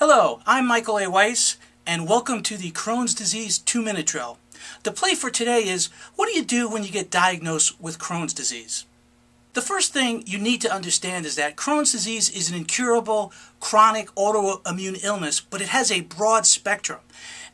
Hello, I'm Michael A. Weiss, and welcome to the Crohn's disease 2-minute drill. The play for today is, what do you do when you get diagnosed with Crohn's disease? The first thing you need to understand is that Crohn's disease is an incurable, chronic autoimmune illness, but it has a broad spectrum.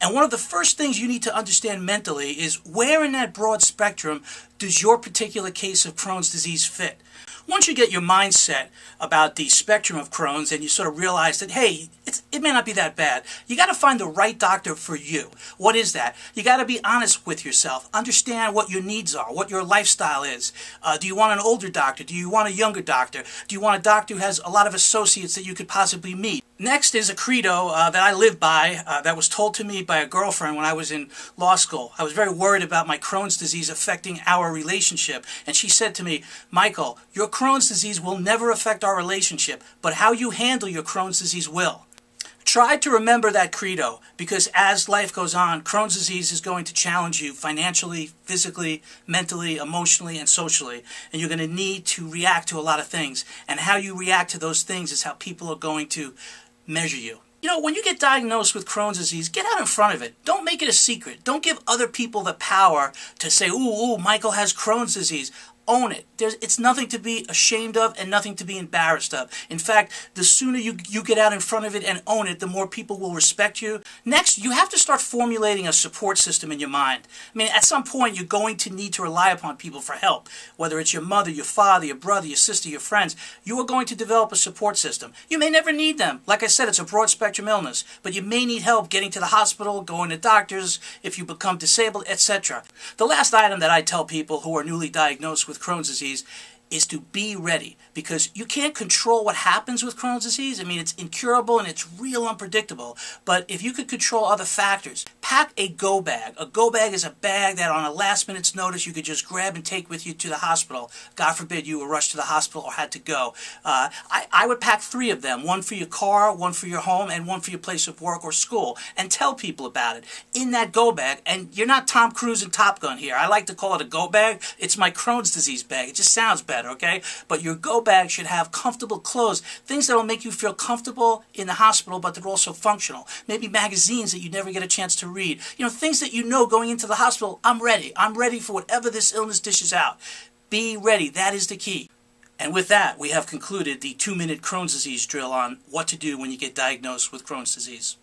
And one of the first things you need to understand mentally is where in that broad spectrum does your particular case of Crohn's disease fit? Once you get your mindset about the spectrum of Crohn's and you sort of realize that, hey, it may not be that bad, you got to find the right doctor for you. What is that? You got to be honest with yourself. Understand what your needs are, what your lifestyle is. Do you want an older doctor? Do you want a younger doctor? Do you want a doctor who has a lot of associates that you could possibly meet? Next is a credo that I live by that was told to me by a girlfriend when I was in law school. I was very worried about my Crohn's disease affecting our relationship. And she said to me, Michael, your Crohn's disease will never affect our relationship, but how you handle your Crohn's disease will. Try to remember that credo, because as life goes on, Crohn's disease is going to challenge you financially, physically, mentally, emotionally, and socially. And you're going to need to react to a lot of things. And how you react to those things is how people are going to measure you. You know, when you get diagnosed with Crohn's disease, get out in front of it. Don't make it a secret. Don't give other people the power to say, ooh, Michael has Crohn's disease. Own it. It's nothing to be ashamed of and nothing to be embarrassed of. In fact, the sooner you get out in front of it and own it, the more people will respect you. Next, you have to start formulating a support system in your mind. I mean, at some point, you're going to need to rely upon people for help. Whether it's your mother, your father, your brother, your sister, your friends, you are going to develop a support system. You may never need them. Like I said, it's a broad spectrum illness, but you may need help getting to the hospital, going to doctors, if you become disabled, etc. The last item that I tell people who are newly diagnosed with Crohn's disease is to be ready, because you can't control what happens with Crohn's disease. I mean, it's incurable and it's real unpredictable. But if you could control other factors, pack a go bag. A go bag is a bag that on a last minute's notice you could just grab and take with you to the hospital. God forbid you were rushed to the hospital or had to go. I would pack 3 of them, one for your car, one for your home, and one for your place of work or school, and tell people about it in that go bag. And you're not Tom Cruise and Top Gun here. I like to call it a go bag. It's my Crohn's disease bag. It just sounds better. Okay? But your go bag should have comfortable clothes, things that will make you feel comfortable in the hospital, but that are also functional. Maybe magazines that you never get a chance to read. You know, things that you know going into the hospital, I'm ready. I'm ready for whatever this illness dishes out. Be ready. That is the key. And with that, we have concluded the 2-minute Crohn's disease drill on what to do when you get diagnosed with Crohn's disease.